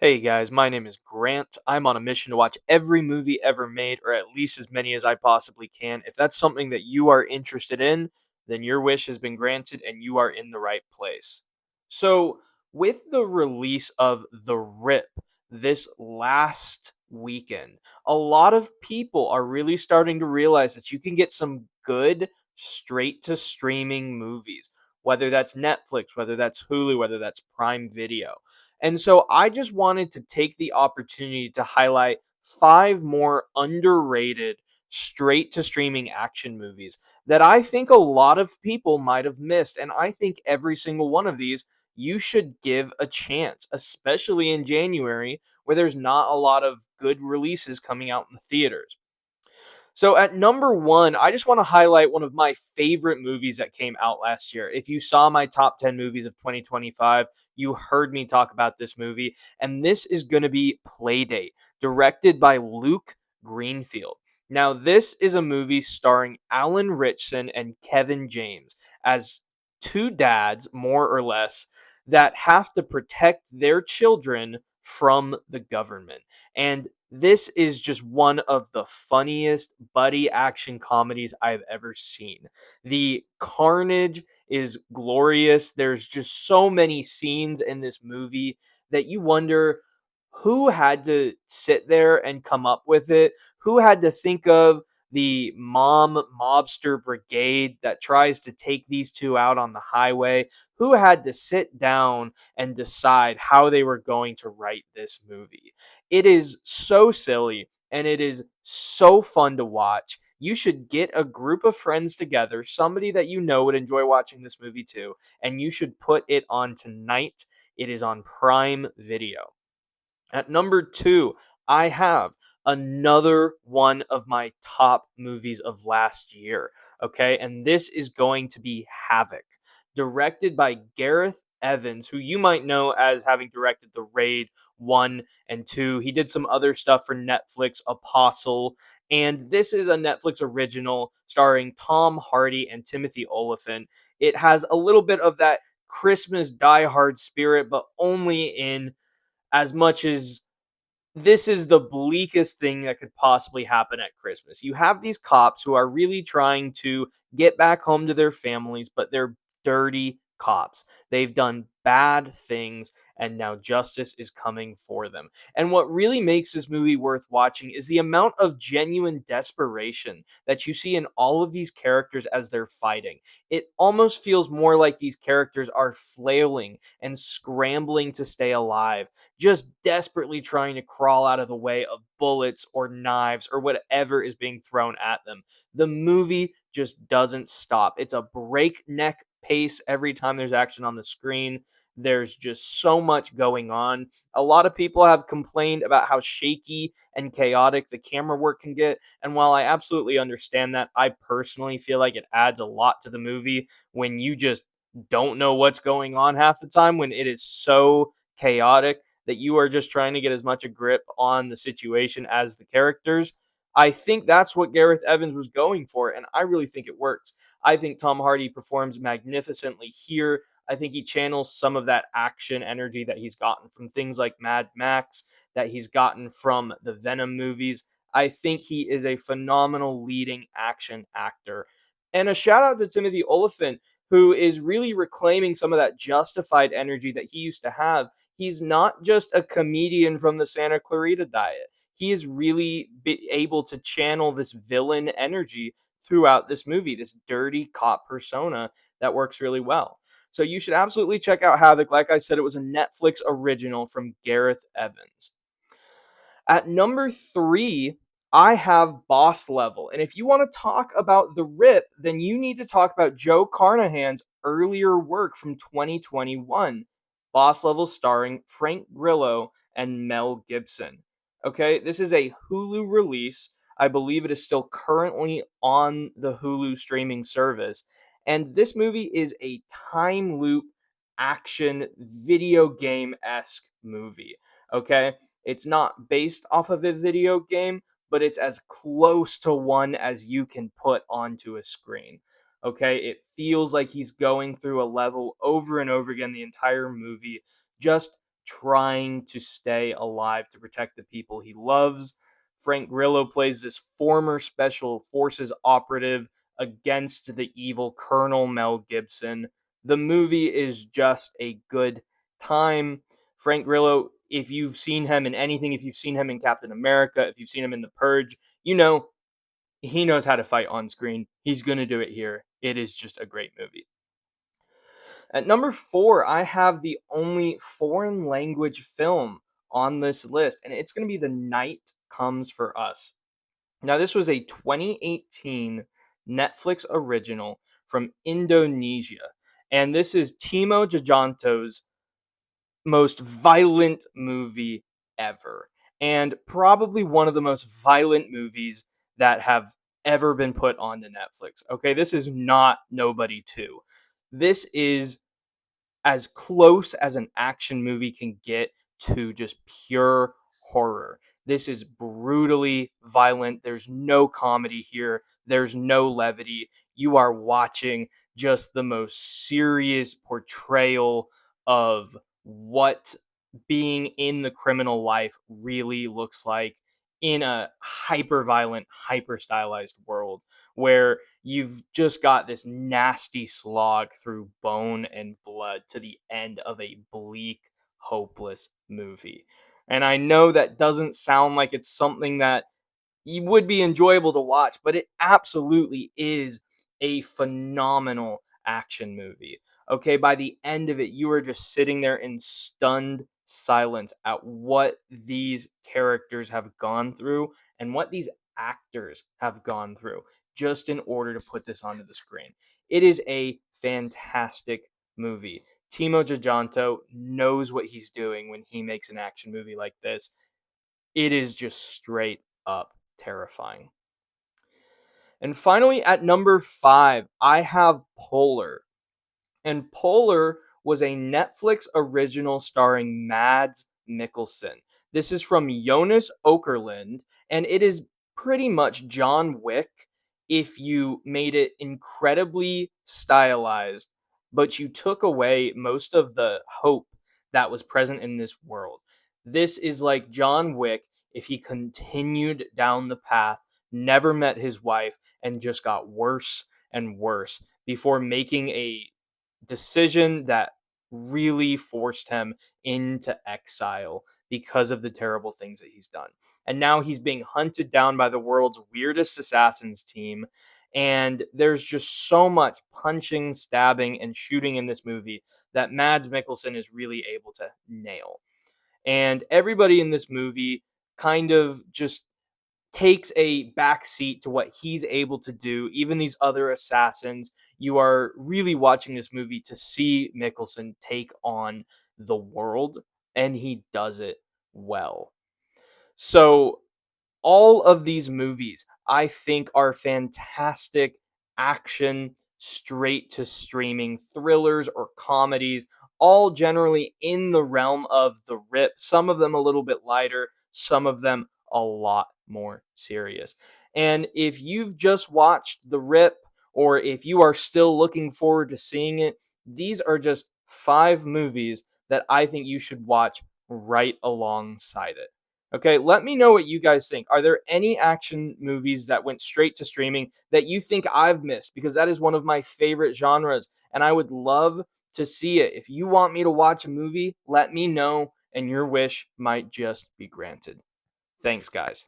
Hey guys, my name is Grant. I'm on a mission to watch every movie ever made, or at least as many as I possibly can. If that's something that you are interested in, then your wish has been granted and you are in the right place. So, with the release of The Rip this last weekend, a lot of people are really starting to realize that you can get some good straight to streaming movies, whether that's Netflix, whether that's Hulu, whether that's Prime Video. And so I just wanted to take the opportunity to highlight five more underrated straight to streaming action movies that I think a lot of people might have missed. And I think every single one of these you should give a chance, especially in January where there's not a lot of good releases coming out in the theaters. So at number one, I just want to highlight one of my favorite movies that came out last year. If you saw my top 10 movies of 2025, you heard me talk about this movie. And this is going to be Playdate, directed by Luke Greenfield. Now, this is a movie starring Alan Ritchson and Kevin James as two dads, more or less, that have to protect their children from the government. And this is just one of the funniest buddy action comedies I've ever seen. The carnage is glorious. There's just so many scenes in this movie that you wonder who had to sit there and come up with it? Who had to think of the mom mobster brigade that tries to take these two out on the highway? Who had to sit down and decide how they were going to write this movie? It is so silly and it is so fun to watch. You should get a group of friends together, somebody that you know would enjoy watching this movie too, and you should put it on tonight. It is on Prime Video. At number two, I have another one of my top movies of last year. Okay. And this is going to be Havoc, directed by Gareth Evans, who you might know as having directed The Raid 1 and 2. He did some other stuff for Netflix, Apostle. And this is a Netflix original starring Tom Hardy and Timothy Oliphant. It has a little bit of that Christmas Die Hard spirit, but only in as much as this is the bleakest thing that could possibly happen at Christmas. You have these cops who are really trying to get back home to their families, but they're dirty cops. They've done bad things, and now justice is coming for them. And what really makes this movie worth watching is the amount of genuine desperation that you see in all of these characters as they're fighting. It almost feels more like these characters are flailing and scrambling to stay alive, just desperately trying to crawl out of the way of bullets or knives or whatever is being thrown at them. The movie just doesn't stop. It's a breakneck pace every time there's action on the screen. There's just so much going on. A lot of people have complained about how shaky and chaotic the camera work can get. And while I absolutely understand that, I personally feel like it adds a lot to the movie when you just don't know what's going on half the time, when it is so chaotic that you are just trying to get as much a grip on the situation as the characters. I think that's what Gareth Evans was going for, and I really think it works. I think Tom Hardy performs magnificently here. I think he channels some of that action energy that he's gotten from things like Mad Max, that he's gotten from the Venom movies. I think he is a phenomenal leading action actor. And a shout out to Timothy Oliphant, who is really reclaiming some of that justified energy that he used to have. He's not just a comedian from the Santa Clarita Diet. He is really able to channel this villain energy throughout this movie, this dirty cop persona that works really well. So you should absolutely check out Havoc. Like I said, it was a Netflix original from Gareth Evans. At number three, I have Boss Level. And if you want to talk about The Rip, then you need to talk about Joe Carnahan's earlier work from 2021, Boss Level starring Frank Grillo and Mel Gibson. Okay, this is a Hulu release. I believe it is still currently on the Hulu streaming service. And this movie is a time loop action video game esque movie. Okay, it's not based off of a video game, but it's as close to one as you can put onto a screen. Okay, it feels like he's going through a level over and over again the entire movie, just trying to stay alive to protect the people he loves. Frank Grillo plays this former special forces operative against the evil Colonel Mel Gibson. The movie is just a good time. Frank Grillo, if you've seen him in anything, if you've seen him in Captain America, if you've seen him in The Purge, you know he knows how to fight on screen. He's going to do it here. It is just a great movie. At number four, I have the only foreign language film on this list, and it's going to be The Night Comes for Us. Now, this was a 2018 Netflix original from Indonesia, and this is Timo Tjahjanto's most violent movie ever, and probably one of the most violent movies that have ever been put onto Netflix. Okay, this is not Nobody 2. This is as close as an action movie can get to just pure horror. This is brutally violent. There's no comedy here. There's no levity. You are watching just the most serious portrayal of what being in the criminal life really looks like in a hyper violent, hyper stylized world where you've just got this nasty slog through bone and blood to the end of a bleak, hopeless movie. And I know that doesn't sound like it's something that you would be enjoyable to watch, but it absolutely is a phenomenal action movie. Okay, by the end of it, you are just sitting there in stunned silence at what these characters have gone through and what these actors have gone through just in order to put this onto the screen. It is a fantastic movie. Timo Tjahjanto knows what he's doing when he makes an action movie like this. It is just straight up terrifying. And finally, at number five, I have Polar. And Polar was a Netflix original starring Mads Mikkelsen. This is from Jonas Okerlund, and it is pretty much John Wick if you made it incredibly stylized, but you took away most of the hope that was present in this world. This is like John Wick if he continued down the path, never met his wife, and just got worse and worse before making a decision that really forced him into exile because of the terrible things that he's done. And now he's being hunted down by the world's weirdest assassins team. And there's just so much punching, stabbing, and shooting in this movie that Mads Mikkelsen is really able to nail. And everybody in this movie kind of just takes a back seat to what he's able to do. Even these other assassins, you are really watching this movie to see Mickelson take on the world, and he does it well. So all of these movies, I think, are fantastic action, straight to streaming thrillers or comedies, all generally in the realm of the rip. Some of them a little bit lighter, some of them a lot more serious. And if you've just watched The Rip, or if you are still looking forward to seeing it, these are just five movies that I think you should watch right alongside it. Okay, let me know what you guys think. Are there any action movies that went straight to streaming that you think I've missed? Because that is one of my favorite genres, and I would love to see it. If you want me to watch a movie, let me know, and your wish might just be granted. Thanks, guys.